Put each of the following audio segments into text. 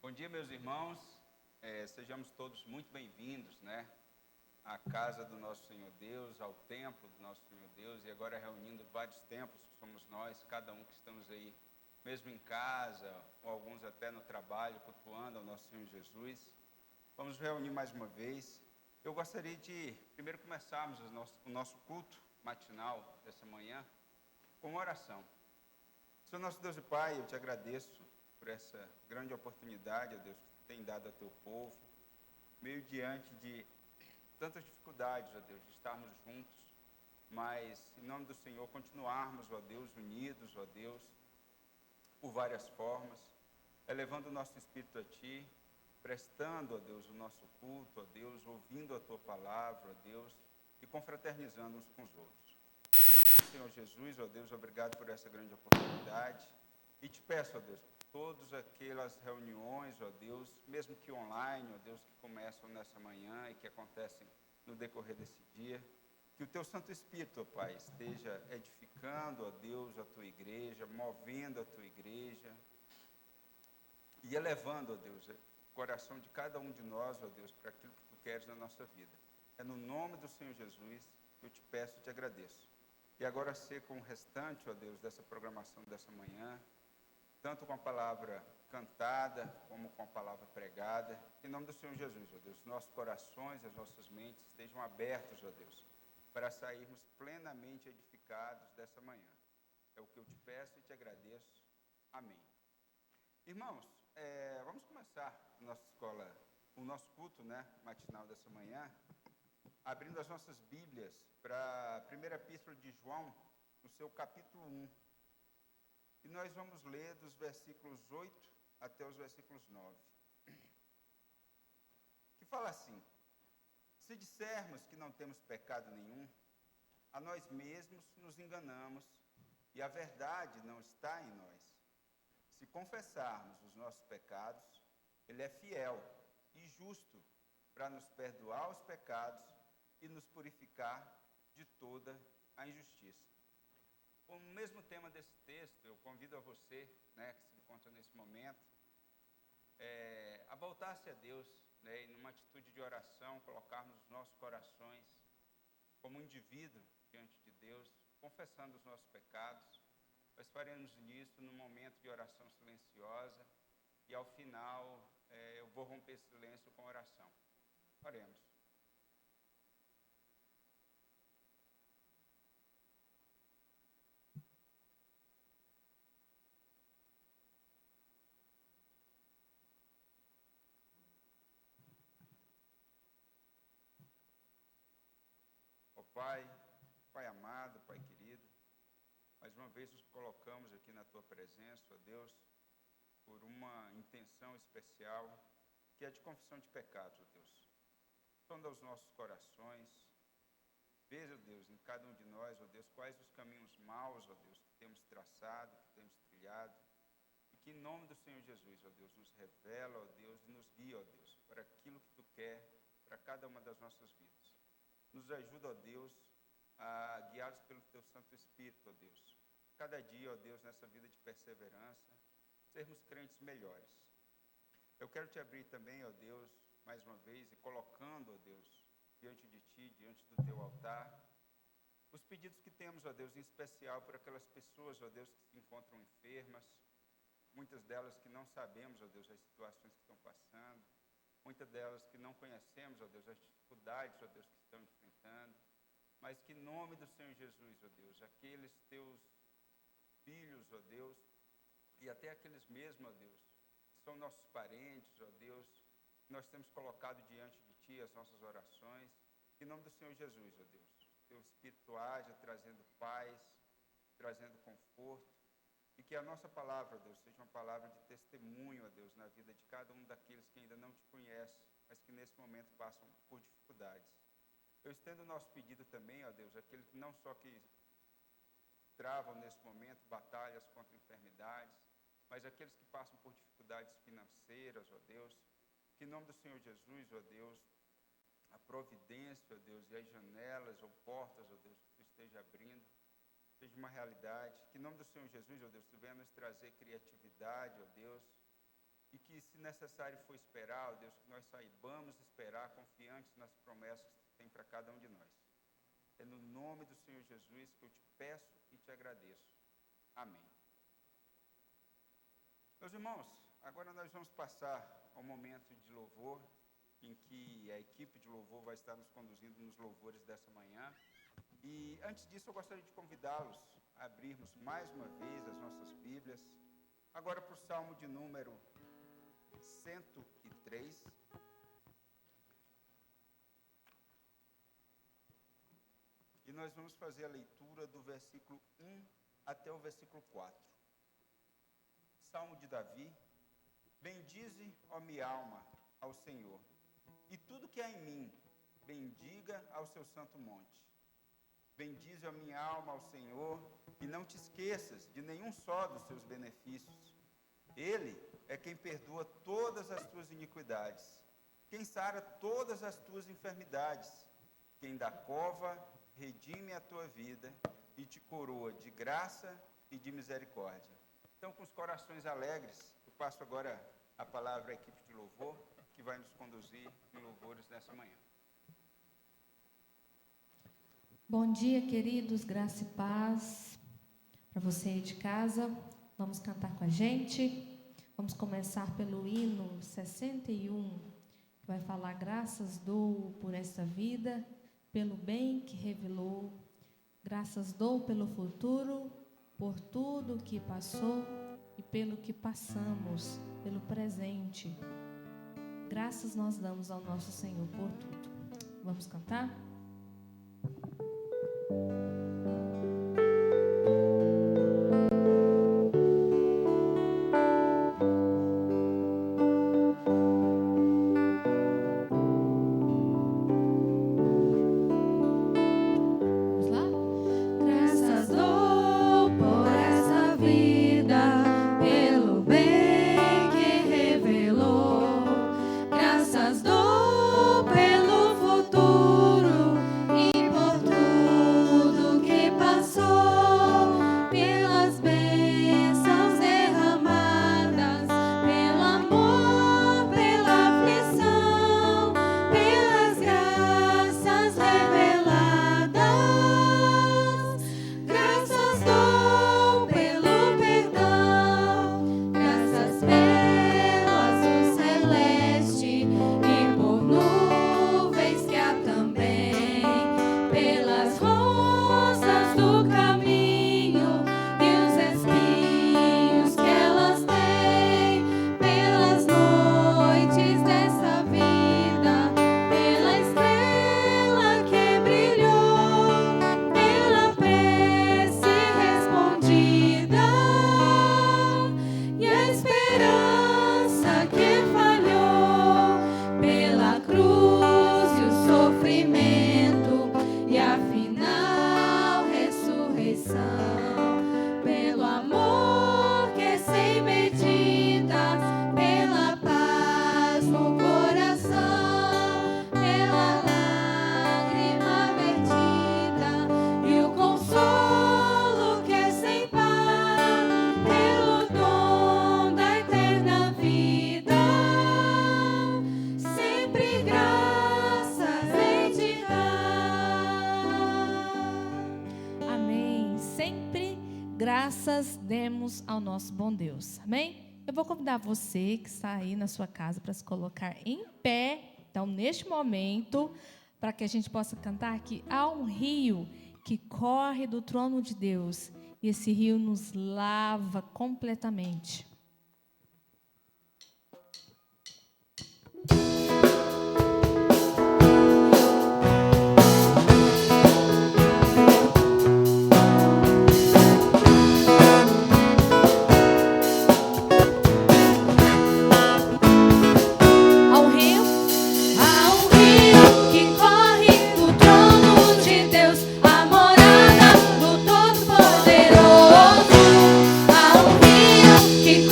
Bom dia, meus irmãos. Sejamos todos muito bem-vindos, à casa do nosso Senhor Deus, ao templo do nosso Senhor Deus, e agora reunindo vários templos, que somos nós, cada um que estamos aí, mesmo em casa, ou alguns até no trabalho, cultuando ao nosso Senhor Jesus. Vamos reunir mais uma vez. Eu gostaria de, primeiro, começarmos o nosso culto matinal dessa manhã com uma oração. Senhor nosso Deus e Pai, eu te agradeço por essa grande oportunidade, ó Deus, que tu tem dado ao teu povo, meio diante de tantas dificuldades, ó Deus, de estarmos juntos, mas, em nome do Senhor, continuarmos, ó Deus, unidos, ó Deus, por várias formas, elevando o nosso espírito a Ti, prestando, ó Deus, o nosso culto, ó Deus, ouvindo a Tua palavra, ó Deus, e confraternizando uns com os outros. Em nome do Senhor Jesus, ó Deus, obrigado por essa grande oportunidade, e te peço, ó Deus, todas aquelas reuniões, ó Deus, mesmo que online, ó Deus, que começam nessa manhã e que acontecem no decorrer desse dia, que o Teu Santo Espírito, ó Pai, esteja edificando, ó Deus, a Tua igreja, movendo a Tua igreja e elevando, ó Deus, o coração de cada um de nós, ó Deus, para aquilo que Tu queres na nossa vida. É no nome do Senhor Jesus que eu te peço e te agradeço. E agora ser com o restante, ó Deus, dessa programação dessa manhã, tanto com a palavra cantada, como com a palavra pregada, em nome do Senhor Jesus, ó Deus, nossos corações, as nossas mentes estejam abertos, ó Deus, para sairmos plenamente edificados dessa manhã. É o que eu te peço e te agradeço. Amém. Irmãos, vamos começar o nosso culto, matinal dessa manhã, abrindo as nossas Bíblias para a primeira epístola de João, no seu capítulo 1. E nós vamos ler dos versículos 8 até os versículos 9. Que fala assim: se dissermos que não temos pecado nenhum, a nós mesmos nos enganamos e a verdade não está em nós. Se confessarmos os nossos pecados, Ele é fiel e justo para nos perdoar os pecados e nos purificar de toda a injustiça. Com o mesmo tema desse texto, eu convido a você, que se encontra nesse momento, a voltar-se a Deus, e numa atitude de oração, colocarmos os nossos corações como indivíduo diante de Deus, confessando os nossos pecados. Nós faremos isso num momento de oração silenciosa e, ao final, eu vou romper esse silêncio com oração. Oremos. Pai amado, Pai querido, mais uma vez nos colocamos aqui na Tua presença, ó Deus, por uma intenção especial, que é de confissão de pecados, ó Deus. Sonda os nossos corações, veja, ó Deus, em cada um de nós, ó Deus, quais os caminhos maus, ó Deus, que temos traçado, que temos trilhado, e que em nome do Senhor Jesus, ó Deus, nos revela, ó Deus, e nos guia, ó Deus, para aquilo que Tu quer para cada uma das nossas vidas. Nos ajuda, ó Deus, guiados pelo Teu Santo Espírito, ó Deus. Cada dia, ó Deus, nessa vida de perseverança, sermos crentes melhores. Eu quero Te abrir também, ó Deus, mais uma vez, e colocando, ó Deus, diante de Ti, diante do Teu altar, os pedidos que temos, ó Deus, em especial por aquelas pessoas, ó Deus, que se encontram enfermas, muitas delas que não sabemos, ó Deus, as situações que estão passando, muitas delas que não conhecemos, ó Deus, as dificuldades, ó Deus, que estão enfrentando, mas que em nome do Senhor Jesus, ó Deus, aqueles Teus filhos, ó Deus, e até aqueles mesmos, ó Deus, que são nossos parentes, ó Deus, nós temos colocado diante de Ti as nossas orações, em nome do Senhor Jesus, ó Deus, Teu Espírito haja trazendo paz, trazendo conforto, e que a nossa palavra, ó Deus, seja uma palavra de testemunho, ó Deus, na vida de cada um daqueles que ainda não Te conhecem, mas que nesse momento passam por dificuldades. Eu estendo o nosso pedido também, ó Deus, àqueles que não só que travam nesse momento batalhas contra enfermidades, mas aqueles que passam por dificuldades financeiras, ó Deus, que em nome do Senhor Jesus, ó Deus, a providência, ó Deus, e as janelas ou portas, ó Deus, que Tu esteja abrindo, seja uma realidade, que em nome do Senhor Jesus, ó Deus, Tu venha nos trazer criatividade, ó Deus, e que, se necessário for esperar, ó Deus, que nós saibamos esperar confiantes nas promessas que tem para cada um de nós. É no nome do Senhor Jesus que eu te peço e te agradeço. Amém. Meus irmãos, agora nós vamos passar ao momento de louvor, em que a equipe de louvor vai estar nos conduzindo nos louvores dessa manhã. E antes disso, eu gostaria de convidá-los a abrirmos mais uma vez as nossas Bíblias, agora para o Salmo de número 103. E nós vamos fazer a leitura do versículo 1 até o versículo 4. Salmo de Davi. Bendize, ó minha alma, ao Senhor, e tudo que há em mim, bendiga ao seu santo monte. Bendize a minha alma ao Senhor, e não te esqueças de nenhum só dos seus benefícios. Ele é quem perdoa todas as tuas iniquidades, quem sara todas as tuas enfermidades, quem da cova redime a tua vida e te coroa de graça e de misericórdia. Então, com os corações alegres, eu passo agora a palavra à equipe de louvor, que vai nos conduzir em louvores nessa manhã. Bom dia, queridos, graça e paz para você aí de casa. Vamos cantar com a gente. Vamos começar pelo hino 61, que vai falar: graças dou por esta vida, pelo bem que revelou. Graças dou pelo futuro, por tudo que passou e pelo que passamos, pelo presente. Graças nós damos ao nosso Senhor por tudo. Vamos cantar? Graças demos ao nosso bom Deus, amém? Eu vou convidar você que está aí na sua casa para se colocar em pé, então, neste momento, para que a gente possa cantar que há um rio que corre do trono de Deus, e esse rio nos lava completamente. Que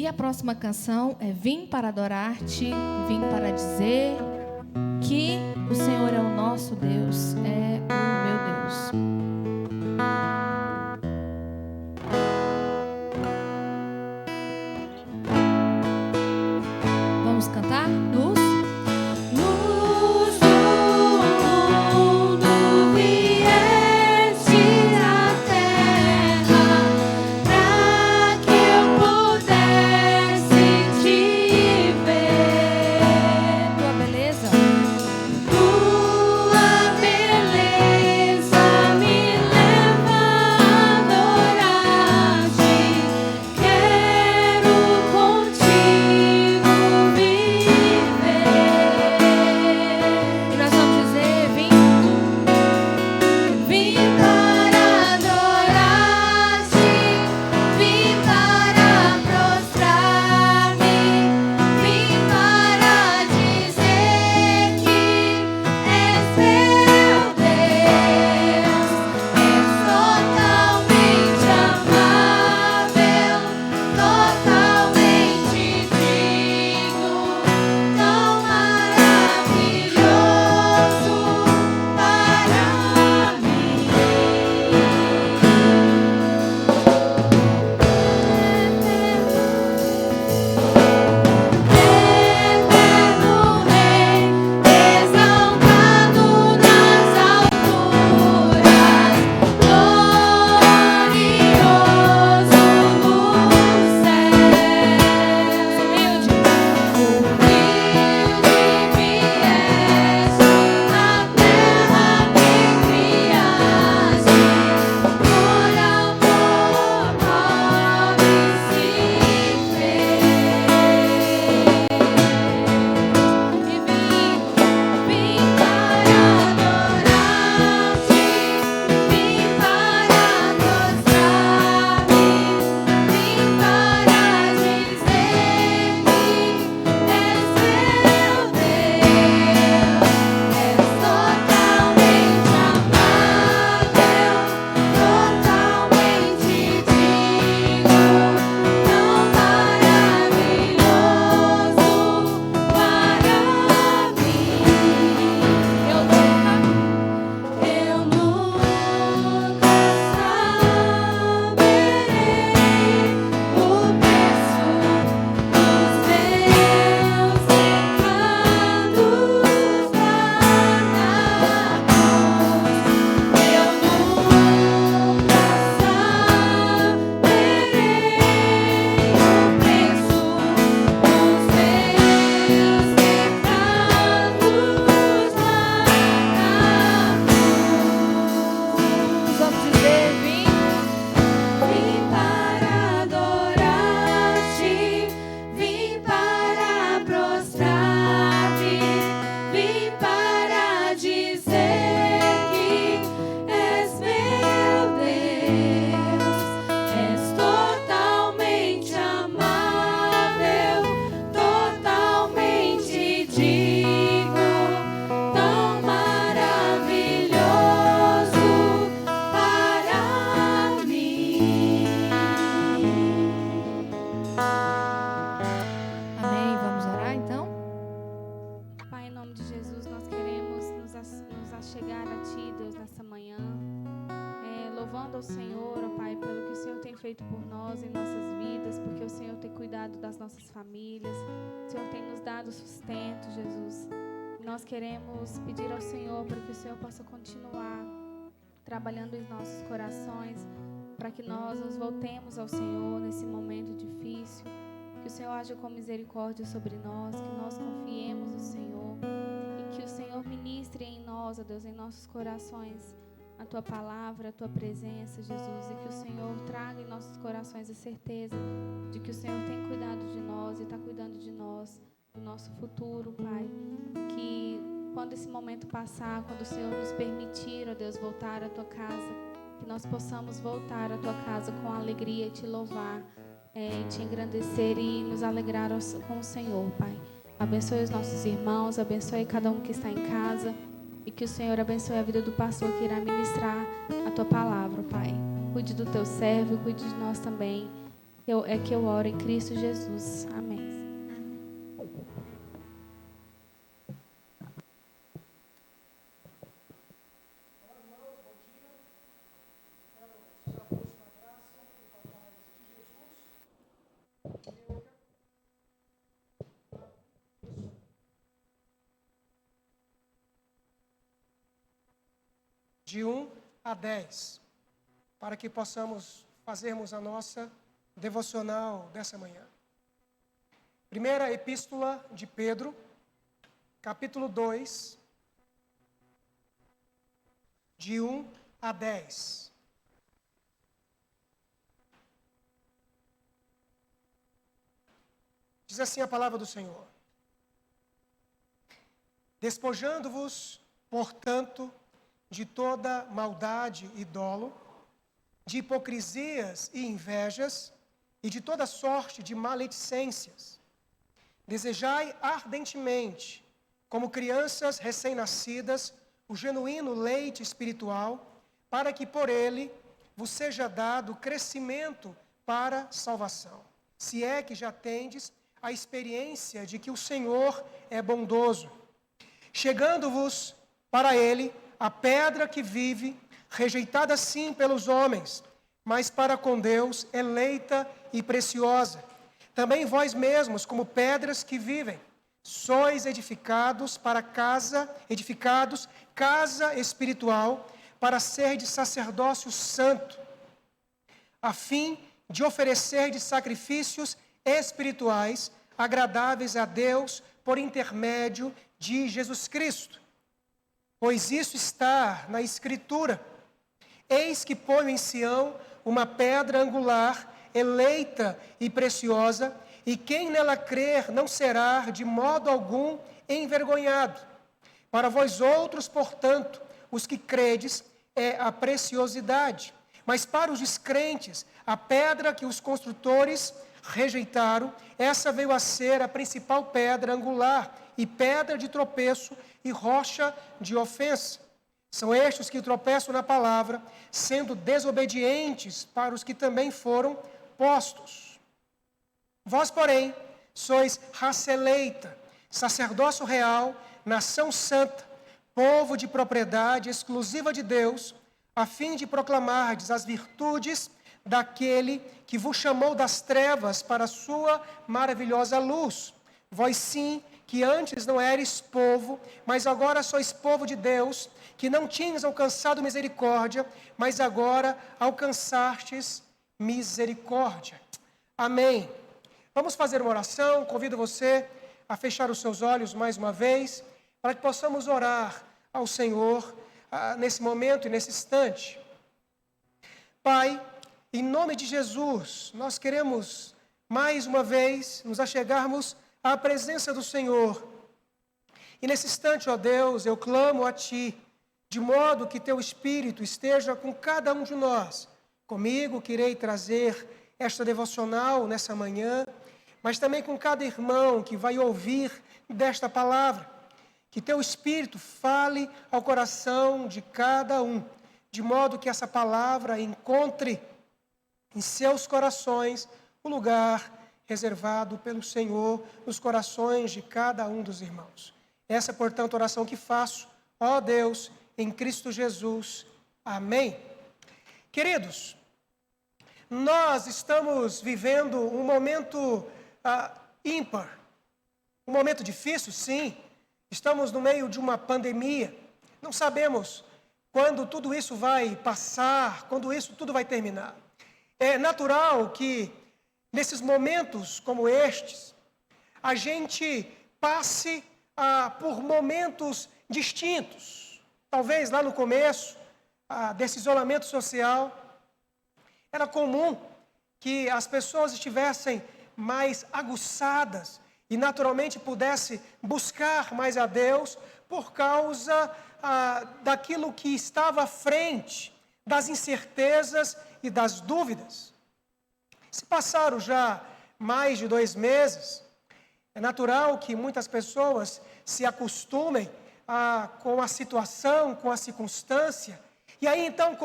E a próxima canção é Vim para adorar-te, vim para dizer que o Senhor é o nosso Deus, é o meu Deus. Vamos cantar? Luz do mundo vieste à terra pra que eu pudesse te ver. Tua beleza me leva a adorar-te. Quero contigo viver. E nós vamos dizer: vim para adorar-te, vim para prostrar-me, vim para dizer que és meu Deus, és totalmente amável, totalmente digno, tão maravilhoso para mim. Eterno Rei, exaltado nas alturas, glorioso nos céus. Humilde vieste à terra que criaste, por amor pobre se fez. E vim para adorar-te, vim para prostrar-me, vim para dizer que és meu Deus, és totalmente amável, totalmente digno, tão maravilhoso para mim. Eu nunca saberei o preço dos meus pecados lá na cruz. Eu nunca saberei o preço dos meus pecados lá na cruz. Vamos dizer: vim para adorar-te, vim para prostrar-me, vim para dizer que és meu Deus, és totalmente amável, totalmente digno, tão maravilhoso para mim. Amém. Vamos orar então? Pai, em nome de Jesus, nós queremos nos achegar a Ti, Deus, nessa manhã, louvando ao Senhor, ó Pai, pelo que o Senhor tem feito por nós em nossas vidas, porque o Senhor tem cuidado das nossas famílias, o Senhor tem nos dado sustento, Jesus. Nós queremos pedir ao Senhor para que o Senhor possa continuar trabalhando em nossos corações, para que nós nos voltemos ao Senhor nesse momento difícil, que o Senhor haja com misericórdia sobre nós, que nós confiemos no Senhor e que o Senhor ministre em nós, ó Deus, em nossos corações a Tua palavra, a Tua presença, Jesus, e que o Senhor traga em nossos corações a certeza de que o Senhor tem cuidado de nós e está cuidando de nós, do nosso futuro, Pai. Que quando esse momento passar, quando o Senhor nos permitir, ó Deus, voltar à Tua casa, que nós possamos voltar à Tua casa com alegria e Te louvar, e Te engrandecer e nos alegrar com o Senhor, Pai. Abençoe os nossos irmãos, abençoe cada um que está em casa e que o Senhor abençoe a vida do pastor que irá ministrar a Tua palavra, Pai. Cuide do Teu servo, cuide de nós também. É que eu oro em Cristo Jesus. Amém. De 1 a 10, para que possamos fazermos a nossa devocional dessa manhã. Primeira Epístola de Pedro, capítulo 2, de 1 a 10. Diz assim a palavra do Senhor: despojando-vos, portanto, de toda maldade e dolo, de hipocrisias e invejas, e de toda sorte de maledicências. Desejai ardentemente, como crianças recém-nascidas, o genuíno leite espiritual, para que por ele vos seja dado crescimento para salvação. Se é que já tendes a experiência de que o Senhor é bondoso. Chegando-vos para ele a pedra que vive, rejeitada sim pelos homens, mas para com Deus eleita e preciosa. Também vós mesmos, como pedras que vivem, sois edificados casa espiritual, para ser de sacerdócio santo, a fim de oferecer de sacrifícios espirituais agradáveis a Deus por intermédio de Jesus Cristo. Pois isso está na Escritura: eis que ponho em Sião uma pedra angular, eleita e preciosa, e quem nela crer não será de modo algum envergonhado. Para vós outros, portanto, os que credes, é a preciosidade. Mas para os descrentes, a pedra que os construtores rejeitaram, essa veio a ser a principal pedra angular, e pedra de tropeço e rocha de ofensa. São estes que tropeçam na palavra, sendo desobedientes para os que também foram postos. Vós, porém, sois raça eleita, sacerdócio real, nação santa, povo de propriedade exclusiva de Deus, a fim de proclamardes as virtudes daquele que vos chamou das trevas para a sua maravilhosa luz. Vós sim, que antes não eres povo, mas agora sois povo de Deus, que não tinhas alcançado misericórdia, mas agora alcançastes misericórdia. Amém. Vamos fazer uma oração. Convido você a fechar os seus olhos mais uma vez, para que possamos orar ao Senhor nesse momento e nesse instante. Pai, em nome de Jesus, nós queremos mais uma vez nos achegarmos à presença do Senhor. E nesse instante, ó Deus, eu clamo a Ti, de modo que Teu Espírito esteja com cada um de nós. Comigo, que irei trazer esta devocional nessa manhã, mas também com cada irmão que vai ouvir desta palavra. Que Teu Espírito fale ao coração de cada um, de modo que essa palavra encontre em seus corações o lugar reservado pelo Senhor nos corações de cada um dos irmãos. Essa, portanto, a oração que faço, ó Deus, em Cristo Jesus. Amém. Queridos, nós estamos vivendo um momento ímpar, um momento difícil, sim. Estamos no meio de uma pandemia. Não sabemos quando tudo isso vai passar, quando isso tudo vai terminar. É natural que nesses momentos como estes, a gente passe por momentos distintos. Talvez lá no começo desse isolamento social, era comum que as pessoas estivessem mais aguçadas e naturalmente pudessem buscar mais a Deus por causa daquilo que estava à frente, das incertezas e das dúvidas. Se passaram já mais de 2 meses, é natural que muitas pessoas se acostumem com a situação, com a circunstância, e aí então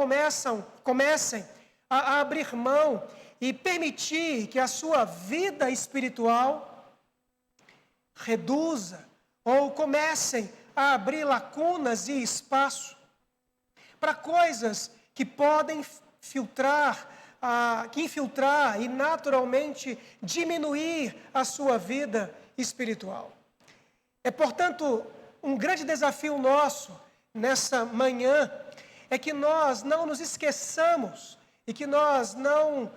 comecem a abrir mão e permitir que a sua vida espiritual reduza ou comecem a abrir lacunas e espaço para coisas que podem infiltrar e naturalmente diminuir a sua vida espiritual. É, portanto, um grande desafio nosso nessa manhã é que nós não nos esqueçamos e que nós não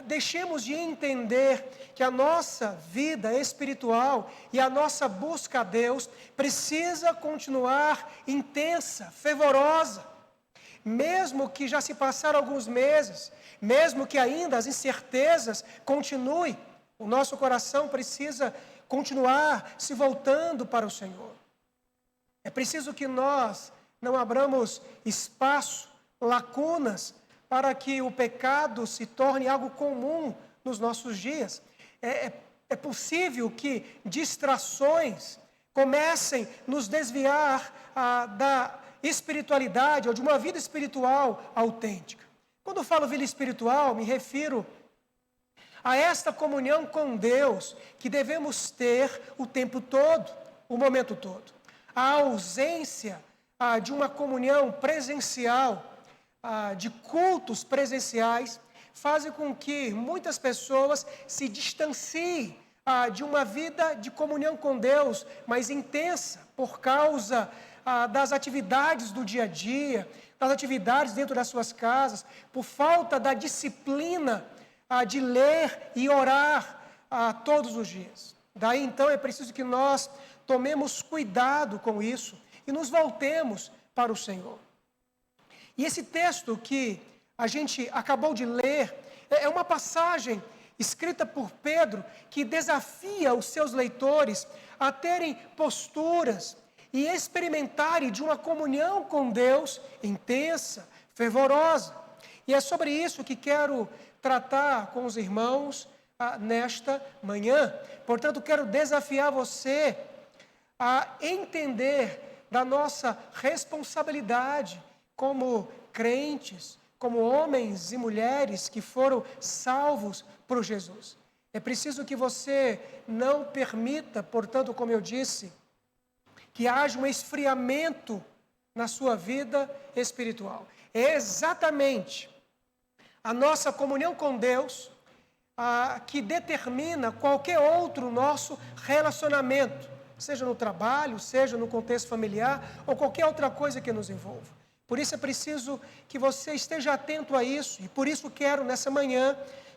deixemos de entender que a nossa vida espiritual e a nossa busca a Deus precisa continuar intensa, fervorosa. Mesmo que já se passaram alguns meses, mesmo que ainda as incertezas continuem, o nosso coração precisa continuar se voltando para o Senhor. É preciso que nós não abramos espaço, lacunas, para que o pecado se torne algo comum nos nossos dias. É possível que distrações comecem a nos desviar da espiritualidade ou de uma vida espiritual autêntica. Quando eu falo vida espiritual, me refiro a esta comunhão com Deus que devemos ter o tempo todo, o momento todo. A ausência de uma comunhão presencial, de cultos presenciais, fazem com que muitas pessoas se distanciem de uma vida de comunhão com Deus mais intensa, por causa das atividades do dia a dia, das atividades dentro das suas casas, por falta da disciplina de ler e orar todos os dias. Daí então é preciso que nós tomemos cuidado com isso e nos voltemos para o Senhor. E esse texto que a gente acabou de ler é uma passagem escrita por Pedro que desafia os seus leitores a terem posturas e experimentarem de uma comunhão com Deus intensa, fervorosa. E é sobre isso que quero tratar com os irmãos nesta manhã. Portanto, quero desafiar você a entender da nossa responsabilidade como crentes, como homens e mulheres que foram salvos por Jesus. É preciso que você não permita, portanto, como eu disse, que haja um esfriamento na sua vida espiritual. É exatamente a nossa comunhão com Deus que determina qualquer outro nosso relacionamento, seja no trabalho, seja no contexto familiar ou qualquer outra coisa que nos envolva. Por isso é preciso que você esteja atento a isso e por isso quero nessa manhã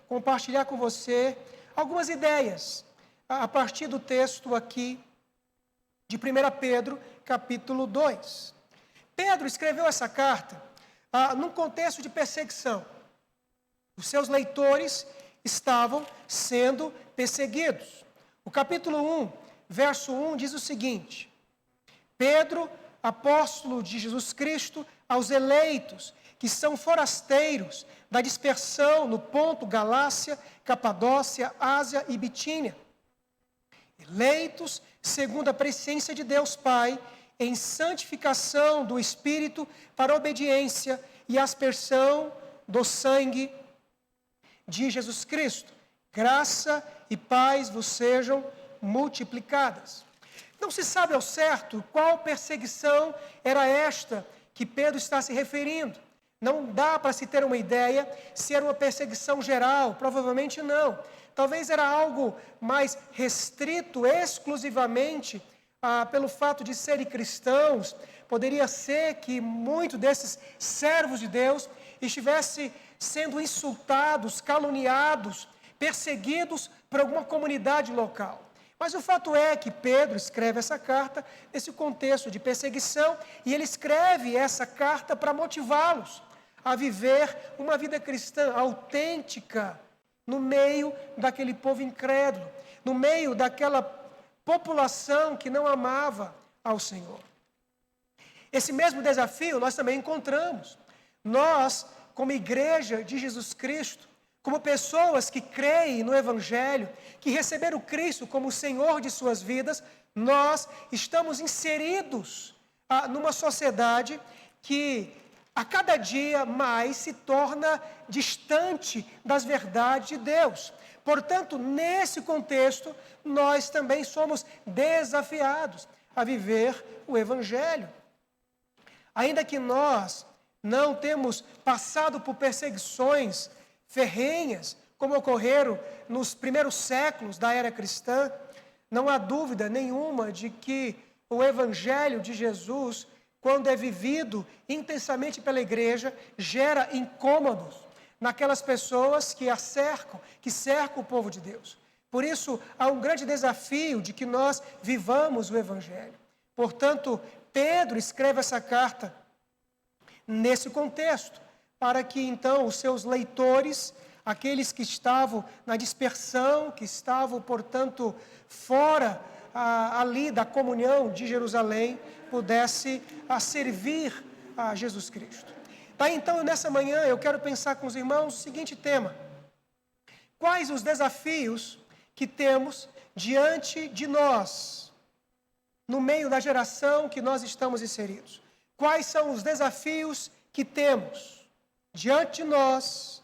compartilhar com você algumas ideias a partir do texto aqui de 1 Pedro, capítulo 2. Pedro escreveu essa carta num contexto de perseguição. Os seus leitores estavam sendo perseguidos. O capítulo 1, verso 1 diz o seguinte: Pedro, apóstolo de Jesus Cristo, aos eleitos que são forasteiros da dispersão no Ponto, Galácia, Capadócia, Ásia e Bitínia, eleitos segundo a presciência de Deus Pai, em santificação do Espírito para obediência e aspersão do sangue de Jesus Cristo. Graça e paz vos sejam multiplicadas. Não se sabe ao certo qual perseguição era esta que Pedro está se referindo. Não dá para se ter uma ideia se era uma perseguição geral, provavelmente não. Talvez era algo mais restrito exclusivamente pelo fato de serem cristãos. Poderia ser que muitos desses servos de Deus estivessem sendo insultados, caluniados, perseguidos por alguma comunidade local. Mas o fato é que Pedro escreve essa carta nesse contexto de perseguição e ele escreve essa carta para motivá-los a viver uma vida cristã autêntica no meio daquele povo incrédulo, no meio daquela população que não amava ao Senhor. Esse mesmo desafio nós também encontramos. Nós, como igreja de Jesus Cristo, como pessoas que creem no Evangelho, que receberam Cristo como o Senhor de suas vidas, nós estamos inseridos numa sociedade que a cada dia mais se torna distante das verdades de Deus. Portanto, nesse contexto, nós também somos desafiados a viver o Evangelho. Ainda que nós não temos passado por perseguições ferrenhas, como ocorreram nos primeiros séculos da era cristã, não há dúvida nenhuma de que o Evangelho de Jesus, quando é vivido intensamente pela igreja, gera incômodos naquelas pessoas que cercam o povo de Deus. Por isso, há um grande desafio de que nós vivamos o Evangelho. Portanto, Pedro escreve essa carta nesse contexto, para que então os seus leitores, aqueles que estavam na dispersão, que estavam, portanto, fora ali da comunhão de Jerusalém, pudesse servir a Jesus Cristo. Tá, então, nessa manhã, eu quero pensar com os irmãos o seguinte tema: quais os desafios que temos diante de nós, no meio da geração que nós estamos inseridos? Quais são os desafios que temos diante de nós,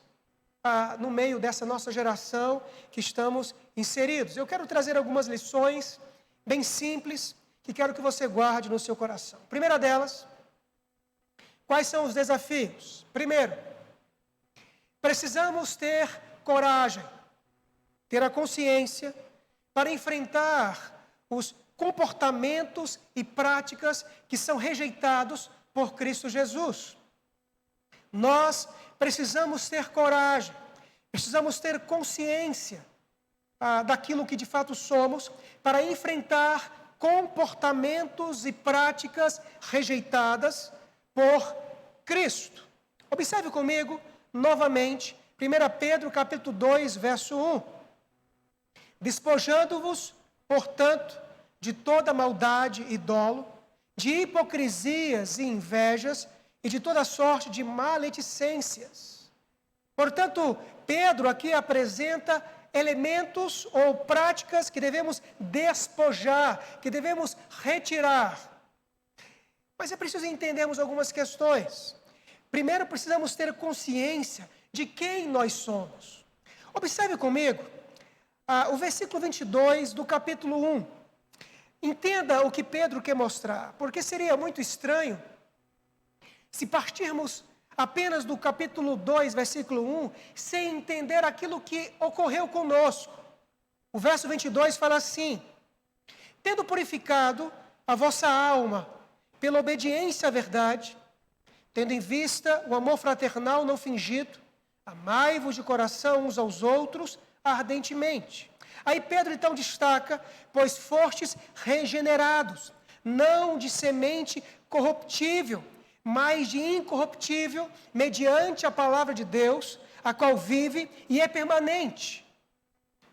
no meio dessa nossa geração que estamos inseridos? Eu quero trazer algumas lições bem simples, que quero que você guarde no seu coração. Primeira delas, quais são os desafios? Primeiro, precisamos ter coragem, ter a consciência para enfrentar os comportamentos e práticas que são rejeitados por Cristo Jesus. Nós precisamos ter coragem, precisamos ter consciência daquilo que de fato somos, para enfrentar comportamentos e práticas rejeitadas por Cristo. Observe comigo novamente 1 Pedro capítulo 2, verso 1. Despojando-vos, portanto, de toda maldade e dolo, de hipocrisias e invejas, e de toda sorte de maledicências. Portanto, Pedro aqui apresenta elementos ou práticas que devemos despojar, que devemos retirar. Mas é preciso entendermos algumas questões. Primeiro, precisamos ter consciência de quem nós somos. Observe comigo o versículo 22 do capítulo 1. Entenda o que Pedro quer mostrar, porque seria muito estranho se partirmos apenas do capítulo 2, versículo 1, sem entender aquilo que ocorreu conosco. O verso 22 fala assim: tendo purificado a vossa alma pela obediência à verdade, tendo em vista o amor fraternal não fingido, amai-vos de coração uns aos outros ardentemente. Aí Pedro então destaca: pois fostes regenerados, não de semente corruptível, mas de incorruptível, mediante a palavra de Deus, a qual vive e é permanente.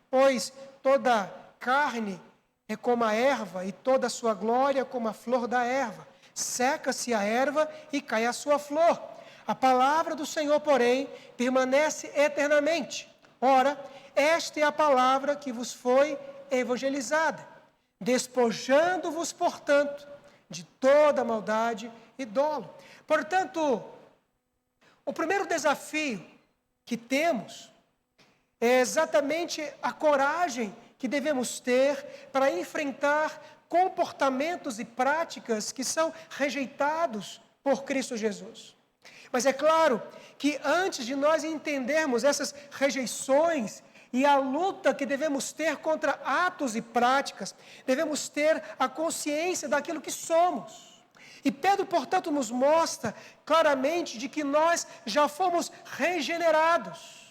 Pois toda carne é como a erva, e toda a sua glória como a flor da erva. Seca-se a erva e cai a sua flor. A palavra do Senhor, porém, permanece eternamente. Ora, esta é a palavra que vos foi evangelizada, despojando-vos, portanto, de toda maldade e dolo. Portanto, o primeiro desafio que temos é exatamente a coragem que devemos ter para enfrentar comportamentos e práticas que são rejeitados por Cristo Jesus. Mas é claro que antes de nós entendermos essas rejeições e a luta que devemos ter contra atos e práticas, devemos ter a consciência daquilo que somos. E Pedro, portanto, nos mostra claramente de que nós já fomos regenerados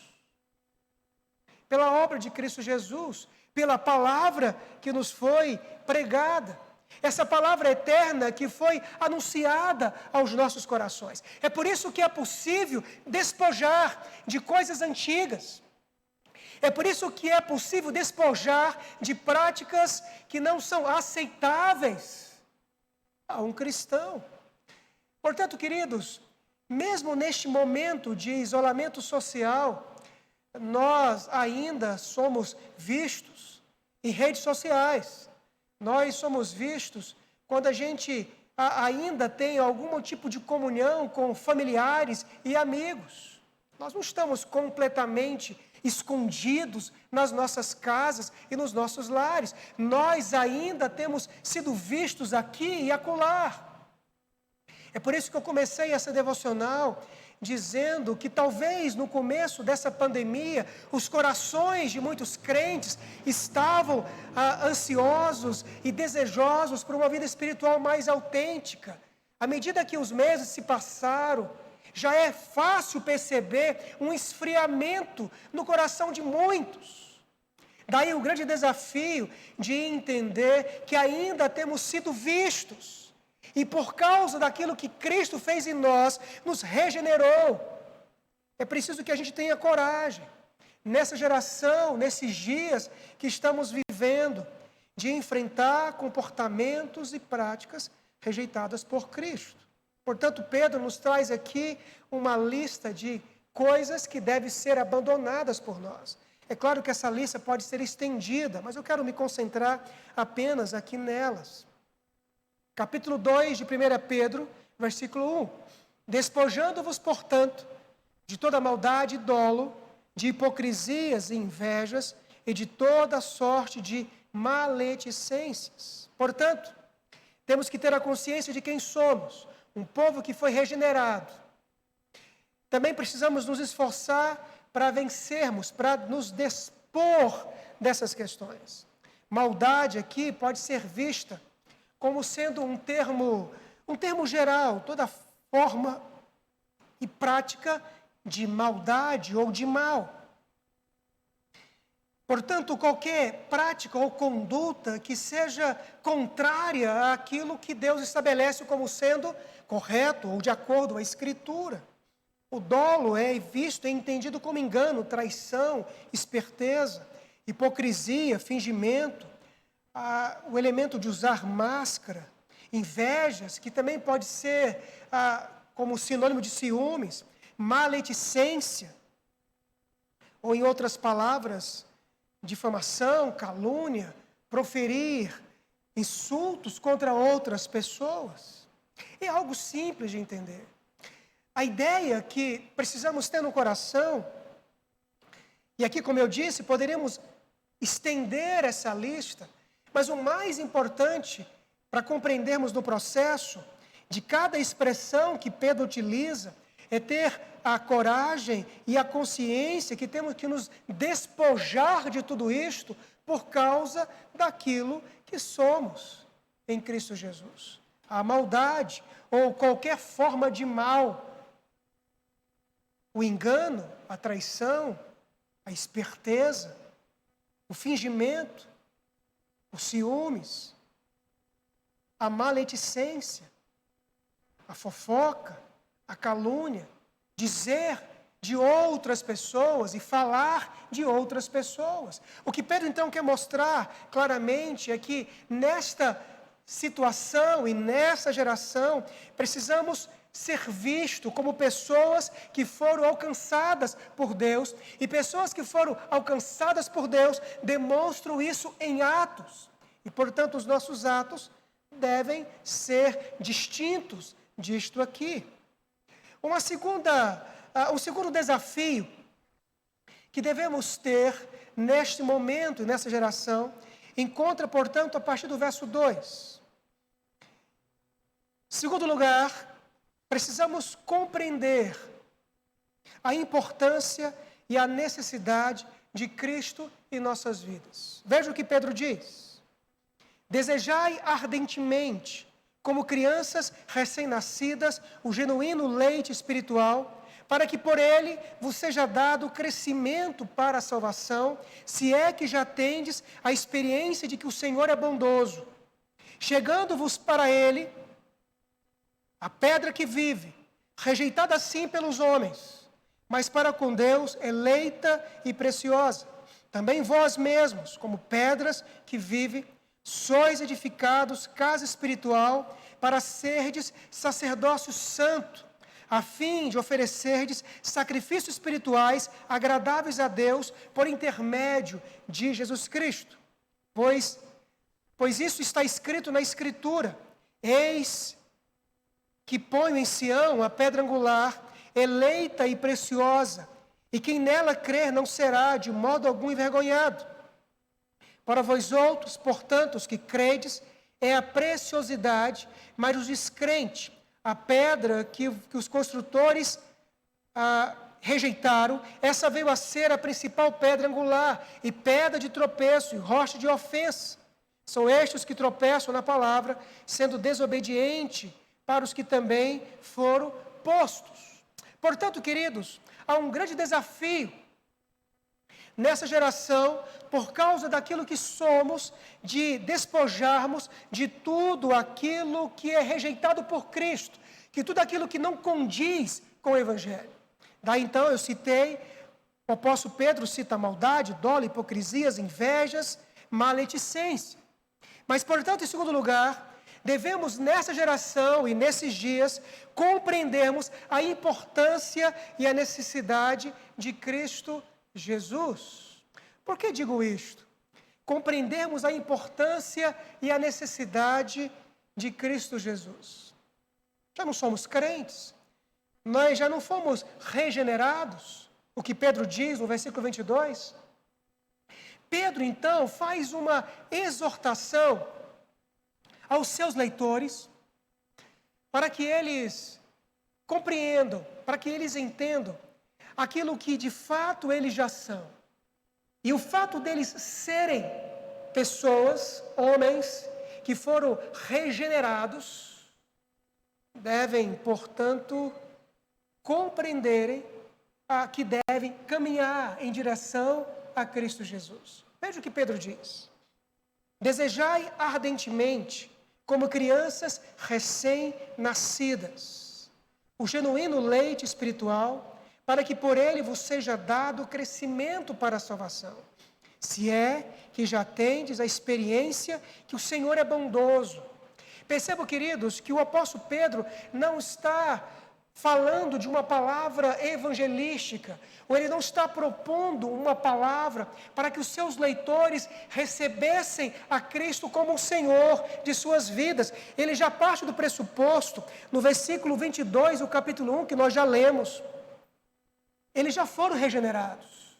pela obra de Cristo Jesus, pela palavra que nos foi pregada. Essa palavra eterna que foi anunciada aos nossos corações. É por isso que é possível despojar de coisas antigas. É por isso que é possível despojar de práticas que não são aceitáveis a um cristão. Portanto, queridos, mesmo neste momento de isolamento social, nós ainda somos vistos em redes sociais. Nós somos vistos quando a gente ainda tem algum tipo de comunhão com familiares e amigos. Nós não estamos completamente escondidos nas nossas casas e nos nossos lares. Nós ainda temos sido vistos aqui e acolá. É por isso que eu comecei essa devocional dizendo que talvez no começo dessa pandemia os corações de muitos crentes estavam ansiosos e desejosos por uma vida espiritual mais autêntica. À medida que os meses se passaram, já é fácil perceber um esfriamento no coração de muitos. Daí o grande desafio de entender que ainda temos sido vistos. E por causa daquilo que Cristo fez em nós, nos regenerou. É preciso que a gente tenha coragem, nessa geração, nesses dias que estamos vivendo, de enfrentar comportamentos e práticas rejeitadas por Cristo. Portanto, Pedro nos traz aqui uma lista de coisas que devem ser abandonadas por nós. É claro que essa lista pode ser estendida, mas eu quero me concentrar apenas aqui nelas. Capítulo 2 de 1 Pedro, versículo 1. Despojando-vos, portanto, de toda maldade e dolo, de hipocrisias e invejas, e de toda sorte de maledicências. Portanto, temos que ter a consciência de quem somos, um povo que foi regenerado. Também precisamos nos esforçar para vencermos, para nos despor dessas questões. Maldade aqui pode ser vista como sendo um termo geral, toda forma e prática de maldade ou de mal. Portanto, qualquer prática ou conduta que seja contrária àquilo que Deus estabelece como sendo correto ou de acordo com a Escritura. O dolo é visto e entendido como engano, traição, esperteza, hipocrisia, fingimento. O elemento de usar máscara, invejas, que também pode ser como sinônimo de ciúmes, maledicência, ou em outras palavras, difamação, calúnia, proferir insultos contra outras pessoas. É algo simples de entender. A ideia que precisamos ter no coração, e aqui, como eu disse, poderíamos estender essa lista, mas o mais importante para compreendermos no processo de cada expressão que Pedro utiliza é ter a coragem e a consciência que temos que nos despojar de tudo isto por causa daquilo que somos em Cristo Jesus. A maldade ou qualquer forma de mal, o engano, a traição, a esperteza, o fingimento, os ciúmes, a maledicência, a fofoca, a calúnia, dizer de outras pessoas e falar de outras pessoas. O que Pedro então quer mostrar claramente é que nesta situação e nessa geração precisamos ser vistos como pessoas que foram alcançadas por Deus, e pessoas que foram alcançadas por Deus demonstram isso em atos, e portanto os nossos atos devem ser distintos disto aqui. Um segundo desafio que devemos ter neste momento e nessa geração encontra, portanto, a partir do verso 2. Em segundo lugar, precisamos compreender a importância e a necessidade de Cristo em nossas vidas. Veja o que Pedro diz. Desejai ardentemente, como crianças recém-nascidas, o genuíno leite espiritual, para que por ele vos seja dado crescimento para a salvação, se é que já tendes a experiência de que o Senhor é bondoso. Chegando-vos para ele, a pedra que vive, rejeitada sim pelos homens, mas para com Deus eleita e preciosa. Também vós mesmos, como pedras que vivem, sois edificados casa espiritual para serdes sacerdócio santo, a fim de oferecerdes sacrifícios espirituais agradáveis a Deus por intermédio de Jesus Cristo. Pois isso está escrito na Escritura. Eis que ponho em Sião a pedra angular, eleita e preciosa, e quem nela crer não será de modo algum envergonhado. Para vós outros, portanto, os que credes, é a preciosidade, mas os descrentes, a pedra que os construtores rejeitaram, essa veio a ser a principal pedra angular, e pedra de tropeço, e rocha de ofensa. São estes que tropeçam na palavra, sendo desobediente para os que também foram postos. Portanto, queridos, há um grande desafio nessa geração, por causa daquilo que somos, de despojarmos de tudo aquilo que é rejeitado por Cristo, que tudo aquilo que não condiz com o Evangelho. Daí então eu citei, o apóstolo Pedro cita maldade, dolo, hipocrisias, invejas, maledicência. Mas, portanto, em segundo lugar, devemos nessa geração e nesses dias compreendermos a importância e a necessidade de Cristo Jesus. Por que digo isto? Compreendermos a importância e a necessidade de Cristo Jesus. Já não somos crentes, nós já não fomos regenerados, o que Pedro diz no versículo 22. Pedro, então, faz uma exortação aos seus leitores, para que eles compreendam, para que eles entendam aquilo que de fato eles já são. E o fato deles serem pessoas, homens, que foram regenerados, devem, portanto, compreenderem que devem caminhar em direção a Cristo Jesus. Veja o que Pedro diz. Desejai ardentemente, como crianças recém-nascidas, o genuíno leite espiritual, para que por ele vos seja dado crescimento para a salvação. Se é que já tendes a experiência que o Senhor é bondoso. Percebam, queridos, que o apóstolo Pedro não está falando de uma palavra evangelística, ou ele não está propondo uma palavra para que os seus leitores recebessem a Cristo como o Senhor de suas vidas. Ele já parte do pressuposto, no versículo 22 do capítulo 1, que nós já lemos. Eles já foram regenerados,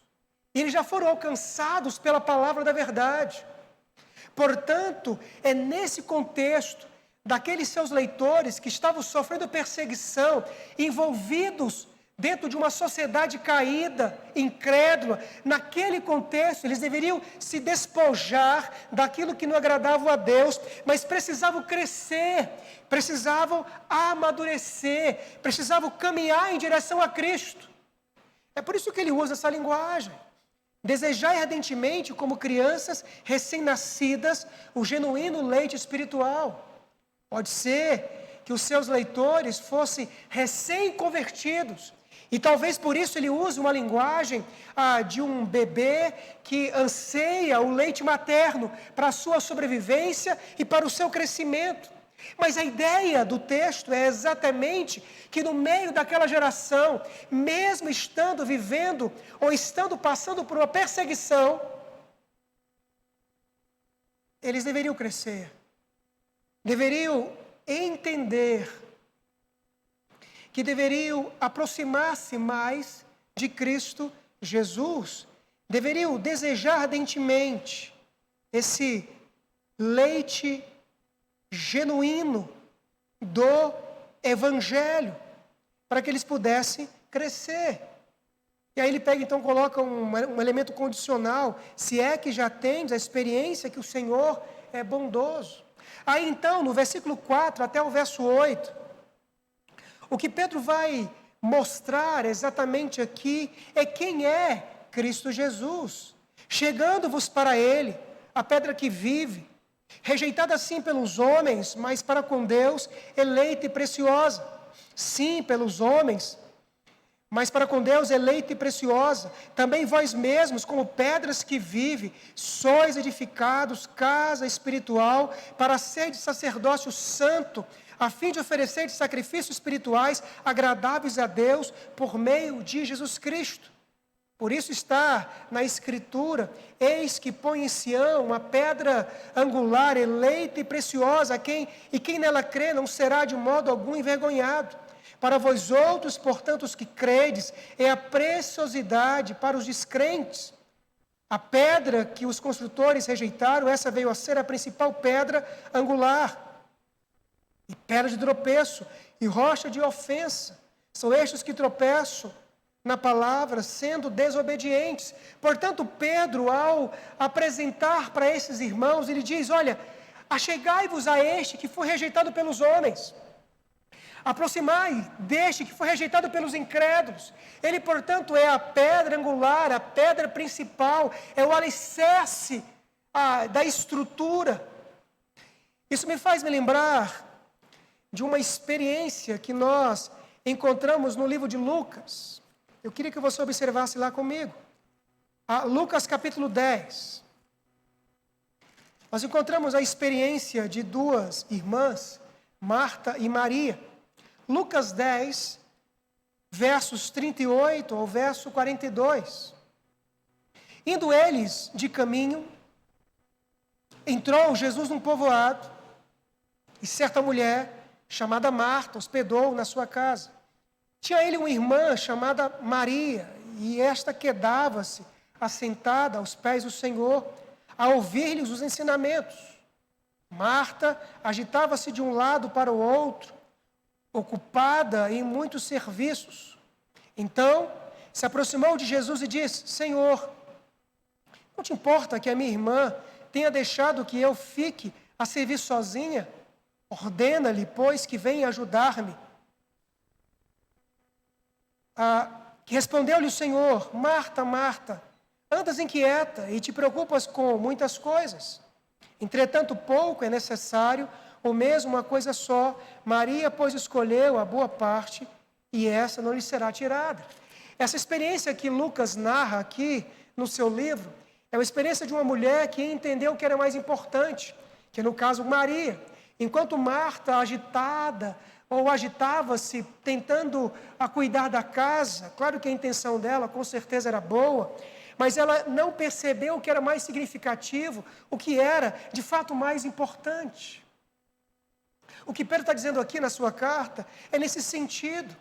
eles já foram alcançados pela palavra da verdade. Portanto, é nesse contexto daqueles seus leitores que estavam sofrendo perseguição, envolvidos dentro de uma sociedade caída, incrédula, naquele contexto eles deveriam se despojar daquilo que não agradava a Deus, mas precisavam crescer, precisavam amadurecer, precisavam caminhar em direção a Cristo. É por isso que ele usa essa linguagem. Desejai ardentemente, como crianças recém-nascidas, o genuíno leite espiritual. Pode ser que os seus leitores fossem recém-convertidos. E talvez por isso ele use uma linguagem de um bebê que anseia o leite materno para a sua sobrevivência e para o seu crescimento. Mas a ideia do texto é exatamente que no meio daquela geração, mesmo estando vivendo ou estando passando por uma perseguição, eles deveriam crescer, deveriam entender que deveriam aproximar-se mais de Cristo Jesus, deveriam desejar ardentemente esse leite genuíno do Evangelho, para que eles pudessem crescer. E aí ele pega, então, coloca um elemento condicional, se é que já tens a experiência que o Senhor é bondoso. Aí então, no versículo 4 até o verso 8, o que Pedro vai mostrar exatamente aqui é quem é Cristo Jesus, chegando-vos para ele, a pedra que vive, rejeitada sim pelos homens, mas para com Deus, eleita e preciosa. Sim, pelos homens, mas para com Deus, eleita e preciosa. Também vós mesmos, como pedras que vivem, sois edificados, casa espiritual, para ser de sacerdócio santo, a fim de oferecer sacrifícios espirituais agradáveis a Deus, por meio de Jesus Cristo. Por isso está na Escritura: eis que põe em Sião uma pedra angular, eleita e preciosa, e quem nela crê não será de modo algum envergonhado. Para vós outros, portanto, os que credes, é a preciosidade para os descrentes. A pedra que os construtores rejeitaram, essa veio a ser a principal pedra angular, e pedra de tropeço, e rocha de ofensa. São estes que tropeçam na palavra, sendo desobedientes. Portanto, Pedro, ao apresentar para esses irmãos, ele diz: olha, achegai-vos a este que foi rejeitado pelos homens. Aproximai deste que foi rejeitado pelos incrédulos. Ele, portanto, é a pedra angular, a pedra principal, é o alicerce da estrutura. Isso me faz me lembrar de uma experiência que nós encontramos no livro de Lucas. Eu queria que você observasse lá comigo. Lucas capítulo 10. Nós encontramos a experiência de duas irmãs, Marta e Maria. Lucas 10, versos 38 ao verso 42. Indo eles de caminho, entrou Jesus num povoado, e certa mulher, chamada Marta, hospedou na sua casa. Tinha ele uma irmã chamada Maria, e esta quedava-se assentada aos pés do Senhor, a ouvir-lhes os ensinamentos. Marta agitava-se de um lado para o outro, ocupada em muitos serviços. Então, se aproximou de Jesus e disse: Senhor, não te importa que a minha irmã tenha deixado que eu fique a servir sozinha? Ordena-lhe, pois, que venha ajudar-me. Que respondeu-lhe o Senhor: Marta, Marta, andas inquieta e te preocupas com muitas coisas. Entretanto, pouco é necessário, ou mesmo uma coisa só. Maria, pois, escolheu a boa parte, e essa não lhe será tirada. Essa experiência que Lucas narra aqui no seu livro é uma experiência de uma mulher que entendeu o que era mais importante, que no caso Maria. Enquanto Marta, agitada, ou agitava-se tentando cuidar da casa, claro que a intenção dela com certeza era boa, mas ela não percebeu o que era mais significativo, o que era de fato mais importante. O que Pedro está dizendo aqui na sua carta é nesse sentido,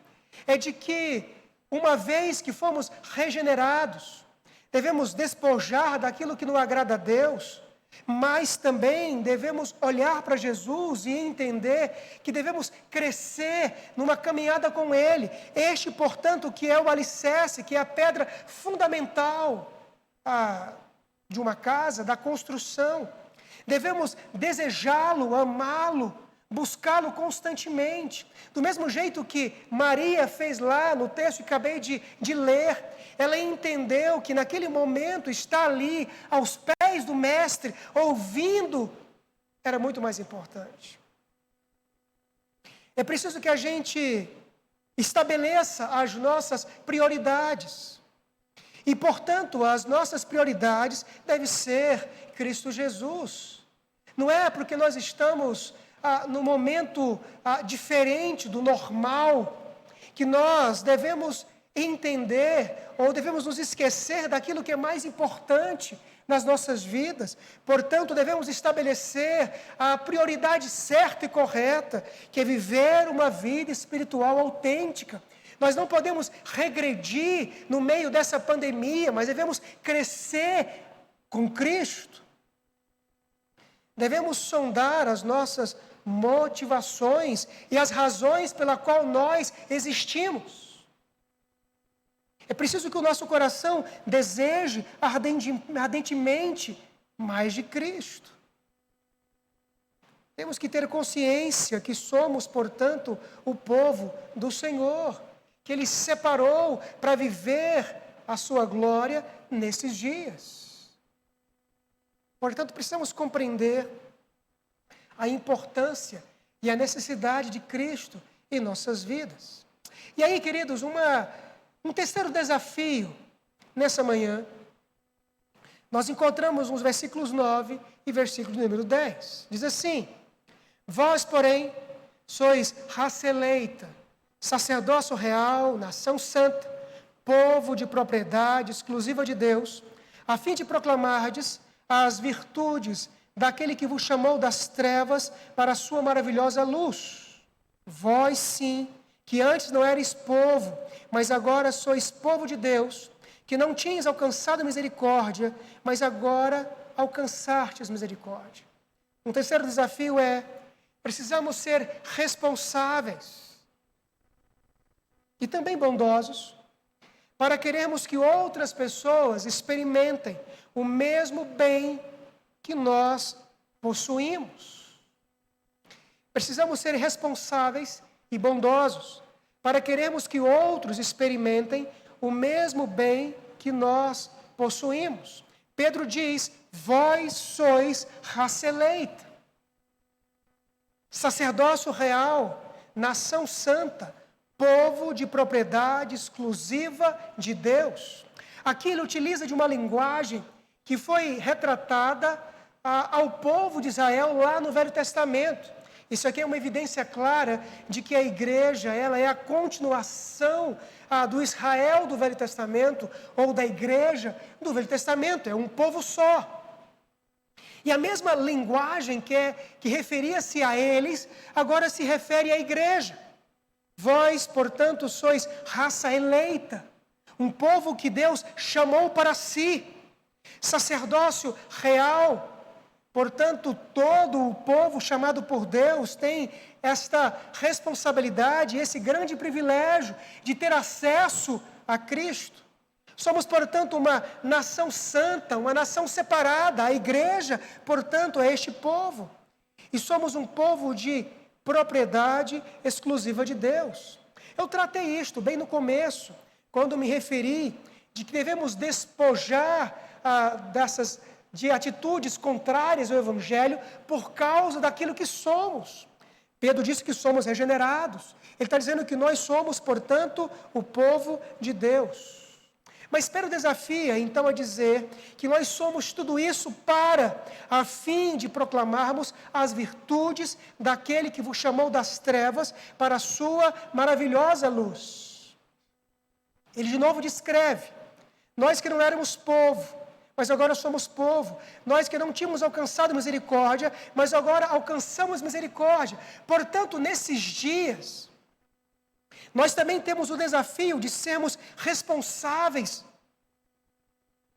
é de que uma vez que fomos regenerados, devemos despojar daquilo que não agrada a Deus, mas também devemos olhar para Jesus e entender que devemos crescer numa caminhada com Ele. Este, portanto, que é o alicerce, que é a pedra fundamental de uma casa, da construção. Devemos desejá-lo, amá-lo, buscá-lo constantemente. Do mesmo jeito que Maria fez lá no texto que acabei de ler, ela entendeu que naquele momento estar ali aos pés do Mestre, ouvindo, era muito mais importante. É preciso que a gente estabeleça as nossas prioridades. E, portanto, as nossas prioridades devem ser Cristo Jesus. Não é porque nós estamos num momento diferente do normal que nós devemos entender ou devemos nos esquecer daquilo que é mais importante nas nossas vidas. Portanto, devemos estabelecer a prioridade certa e correta, que é viver uma vida espiritual autêntica. Nós não podemos regredir no meio dessa pandemia, mas devemos crescer com Cristo. Devemos sondar as nossas motivações e as razões pela qual nós existimos. É preciso que o nosso coração deseje ardentemente mais de Cristo. Temos que ter consciência que somos, portanto, o povo do Senhor, que Ele separou para viver a sua glória nesses dias. Portanto, precisamos compreender a importância e a necessidade de Cristo em nossas vidas. E aí, queridos, um terceiro desafio nessa manhã, nós encontramos nos versículos 9 e versículo número 10. Diz assim: vós, porém, sois raça eleita, sacerdócio real, nação santa, povo de propriedade exclusiva de Deus, a fim de proclamardes as virtudes daquele que vos chamou das trevas para a sua maravilhosa luz. Vós, sim, que antes não erais povo, mas agora sois povo de Deus, que não tinhas alcançado misericórdia, mas agora alcançastes misericórdia. Um terceiro desafio é: precisamos ser responsáveis e também bondosos para querermos que outras pessoas experimentem o mesmo bem que nós possuímos. Precisamos ser responsáveis e bondosos para querermos que outros experimentem o mesmo bem que nós possuímos. Pedro diz: vós sois raça eleita, sacerdócio real, nação santa, povo de propriedade exclusiva de Deus. Aqui ele utiliza de uma linguagem que foi retratada ao povo de Israel lá no Velho Testamento. Isso aqui é uma evidência clara de que a igreja, ela é a continuação do Israel do Velho Testamento, ou da igreja do Velho Testamento, é um povo só. E a mesma linguagem que referia-se a eles, agora se refere à igreja. Vós, portanto, sois raça eleita, um povo que Deus chamou para si, sacerdócio real. Portanto, todo o povo chamado por Deus tem esta responsabilidade, esse grande privilégio de ter acesso a Cristo. Somos, portanto, uma nação santa, uma nação separada. A igreja, portanto, é este povo. E somos um povo de propriedade exclusiva de Deus. Eu tratei isto bem no começo, quando me referi de que devemos despojar de atitudes contrárias ao Evangelho por causa daquilo que somos. Pedro disse que somos regenerados. Ele está dizendo que nós somos, portanto, o povo de Deus. Mas Pedro desafia, então, a dizer que nós somos tudo isso a fim de proclamarmos as virtudes daquele que vos chamou das trevas para a sua maravilhosa luz. Ele de novo descreve: nós que não éramos povo, mas agora somos povo. Nós que não tínhamos alcançado misericórdia, mas agora alcançamos misericórdia. Portanto, nesses dias, nós também temos o desafio de sermos responsáveis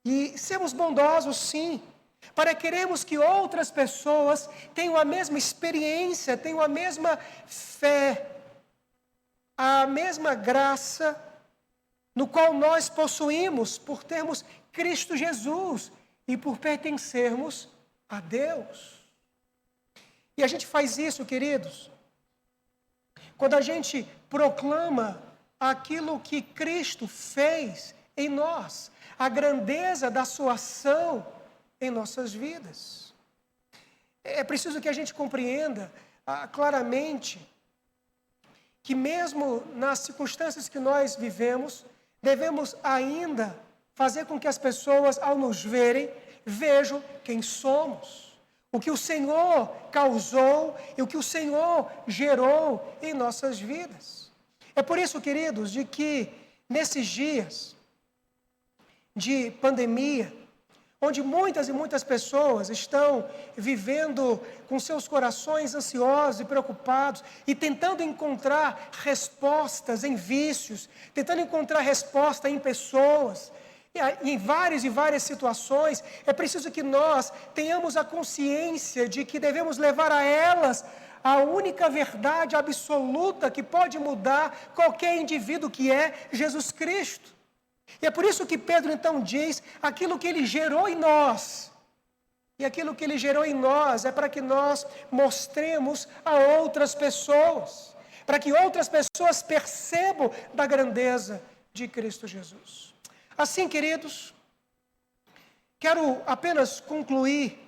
e sermos bondosos, sim, para queremos que outras pessoas tenham a mesma experiência, tenham a mesma fé, a mesma graça, no qual nós possuímos por termos Cristo Jesus e por pertencermos a Deus. E a gente faz isso, queridos, quando a gente proclama aquilo que Cristo fez em nós, a grandeza da sua ação em nossas vidas. É preciso que a gente compreenda claramente que mesmo nas circunstâncias que nós vivemos, devemos ainda fazer com que as pessoas, ao nos verem, vejam quem somos, o que o Senhor causou e o que o Senhor gerou em nossas vidas. É por isso, queridos, de que nesses dias de pandemia, onde muitas e muitas pessoas estão vivendo com seus corações ansiosos e preocupados e tentando encontrar respostas em vícios, tentando encontrar resposta em pessoas, em várias e várias situações, é preciso que nós tenhamos a consciência de que devemos levar a elas a única verdade absoluta que pode mudar qualquer indivíduo, que é Jesus Cristo. E é por isso que Pedro então diz aquilo que ele gerou em nós. E aquilo que ele gerou em nós é para que nós mostremos a outras pessoas, para que outras pessoas percebam da grandeza de Cristo Jesus. Assim, queridos, quero apenas concluir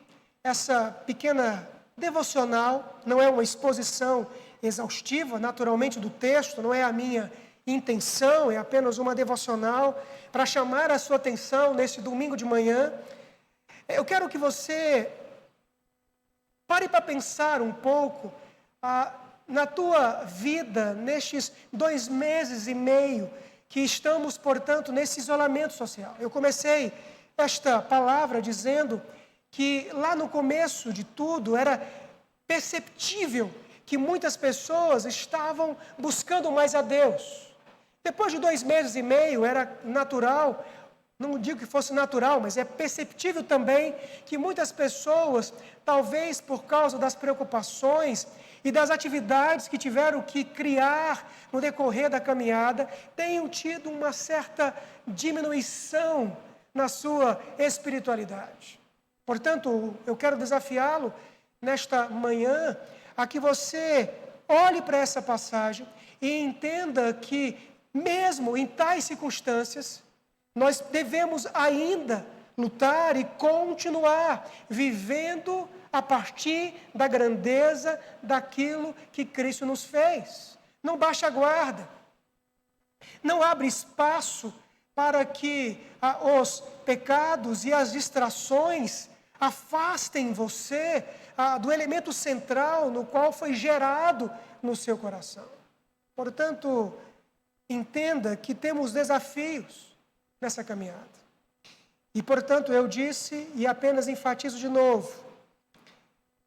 essa pequena devocional. Não é uma exposição exaustiva, naturalmente, do texto, não é a minha intenção, é apenas uma devocional para chamar a sua atenção neste domingo de manhã. Eu quero que você pare para pensar um pouco na tua vida, nestes 2 meses e meio que estamos, portanto, nesse isolamento social. Eu comecei esta palavra dizendo que lá no começo de tudo era perceptível que muitas pessoas estavam buscando mais a Deus. Depois de 2 meses e meio era natural, não digo que fosse natural, mas é perceptível também que muitas pessoas, talvez por causa das preocupações e das atividades que tiveram que criar no decorrer da caminhada, tenham tido uma certa diminuição na sua espiritualidade. Portanto, eu quero desafiá-lo nesta manhã a que você olhe para essa passagem e entenda que, mesmo em tais circunstâncias, nós devemos ainda lutar e continuar vivendo a partir da grandeza daquilo que Cristo nos fez. Não baixe a guarda. Não abre espaço para que os pecados e as distrações afastem você do elemento central no qual foi gerado no seu coração. Portanto, entenda que temos desafios nessa caminhada. E, portanto, eu disse e apenas enfatizo de novo: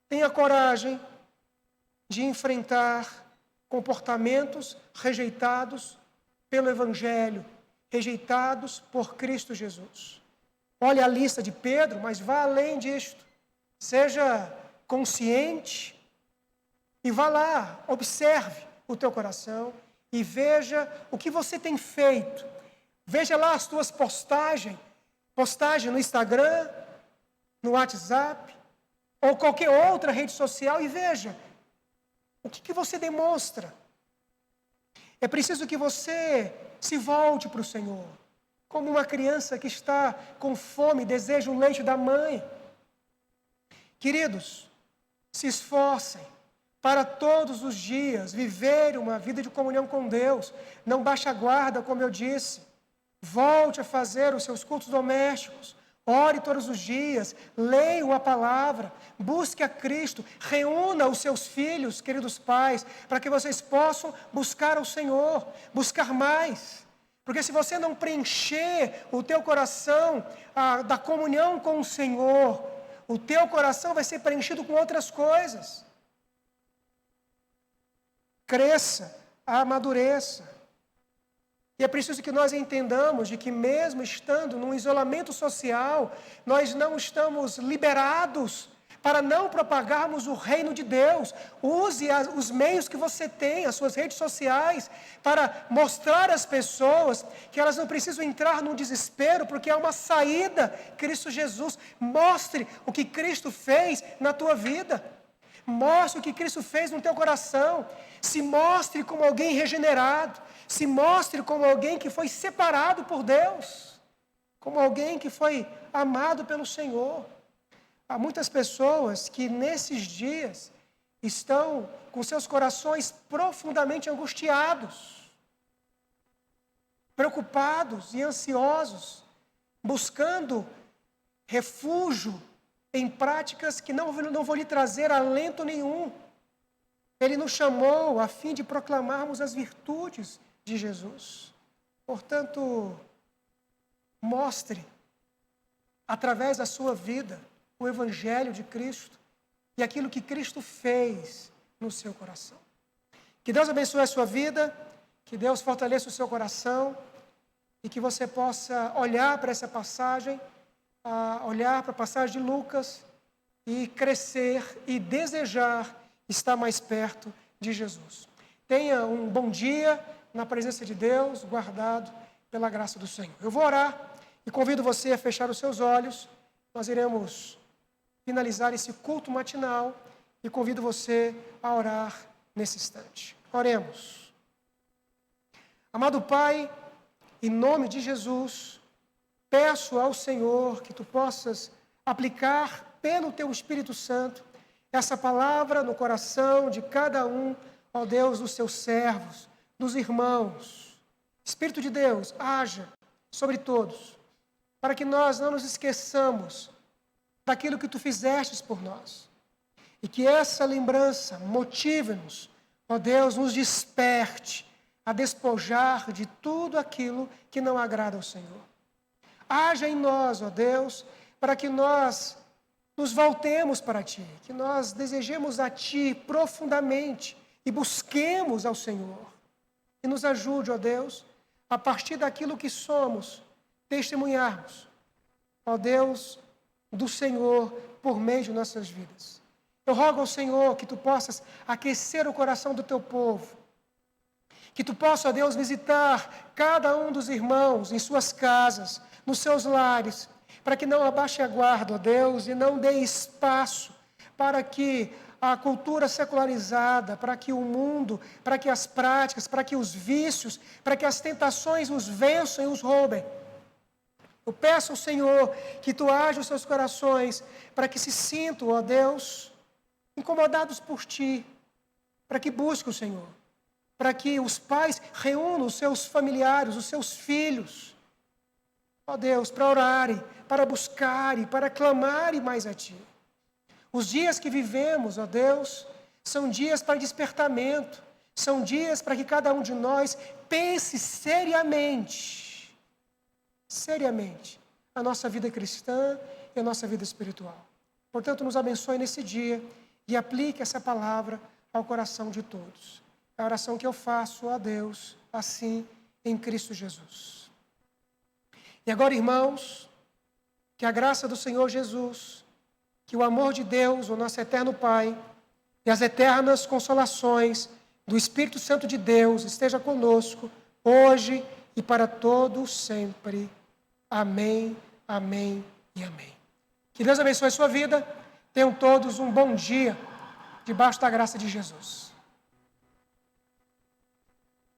tenha coragem de enfrentar comportamentos rejeitados pelo Evangelho, rejeitados por Cristo Jesus. Olhe a lista de Pedro, mas vá além disto. Seja consciente e vá lá, observe o teu coração e veja o que você tem feito. Veja lá as tuas postagem no Instagram, no WhatsApp, ou qualquer outra rede social e veja o que você demonstra. É preciso que você se volte para o Senhor, como uma criança que está com fome e deseja o leite da mãe. Queridos, se esforcem para todos os dias viver uma vida de comunhão com Deus. Não baixe a guarda, como eu disse. Volte a fazer os seus cultos domésticos. Ore todos os dias, leia a palavra, busque a Cristo, reúna os seus filhos, queridos pais, para que vocês possam buscar ao Senhor, buscar mais. Porque se você não preencher o teu coração da comunhão com o Senhor, o teu coração vai ser preenchido com outras coisas. Cresça, amadureça. E é preciso que nós entendamos de que mesmo estando num isolamento social, nós não estamos liberados para não propagarmos o reino de Deus. Use os meios que você tem, as suas redes sociais, para mostrar às pessoas que elas não precisam entrar num desespero, porque há uma saída, Cristo Jesus. Mostre o que Cristo fez na tua vida. Mostre o que Cristo fez no teu coração. Se mostre como alguém regenerado. Se mostre como alguém que foi separado por Deus. Como alguém que foi amado pelo Senhor. Há muitas pessoas que nesses dias estão com seus corações profundamente angustiados, preocupados e ansiosos, buscando refúgio em práticas que não vão lhe trazer alento nenhum. Ele nos chamou a fim de proclamarmos as virtudes de Jesus. Portanto, mostre, através da sua vida, o Evangelho de Cristo e aquilo que Cristo fez no seu coração. Que Deus abençoe a sua vida, que Deus fortaleça o seu coração e que você possa olhar para essa passagem, olhar para a passagem de Lucas e crescer e desejar estar mais perto de Jesus. Tenha um bom dia na presença de Deus, guardado pela graça do Senhor. Eu vou orar e convido você a fechar os seus olhos. Nós iremos finalizar esse culto matinal e convido você a orar nesse instante. Oremos. Amado Pai, em nome de Jesus, peço ao Senhor que Tu possas aplicar pelo Teu Espírito Santo essa palavra no coração de cada um, ó Deus, dos Teus servos, dos irmãos. Espírito de Deus, haja sobre todos, para que nós não nos esqueçamos daquilo que Tu fizestes por nós. E que essa lembrança motive-nos, ó Deus, nos desperte a despojar de tudo aquilo que não agrada ao Senhor. Haja em nós, ó Deus, para que nós nos voltemos para Ti, que nós desejemos a Ti profundamente e busquemos ao Senhor. E nos ajude, ó Deus, a partir daquilo que somos, testemunharmos, ó Deus, do Senhor por meio de nossas vidas. Eu rogo ao Senhor que Tu possas aquecer o coração do Teu povo, que Tu possa, ó Deus, visitar cada um dos irmãos em suas casas, nos seus lares, para que não abaixe a guarda, ó Deus, e não dê espaço para que a cultura secularizada, para que o mundo, para que as práticas, para que os vícios, para que as tentações os vençam e os roubem. Eu peço ao Senhor que Tu age os seus corações, para que se sintam, ó Deus, incomodados por Ti, para que busquem o Senhor, para que os pais reúnam os seus familiares, os seus filhos, ó Deus, para orarem, para buscarem, para clamarem mais a Ti. Os dias que vivemos, ó Deus, são dias para despertamento, são dias para que cada um de nós pense seriamente a nossa vida cristã e a nossa vida espiritual. Portanto, nos abençoe nesse dia e aplique essa palavra ao coração de todos. É a oração que eu faço a Deus, assim, em Cristo Jesus. E agora, irmãos, que a graça do Senhor Jesus, que o amor de Deus, o nosso eterno Pai, e as eternas consolações do Espírito Santo de Deus esteja conosco, hoje e para todos sempre. Amém, amém e amém. Que Deus abençoe a sua vida. Tenham todos um bom dia, debaixo da graça de Jesus.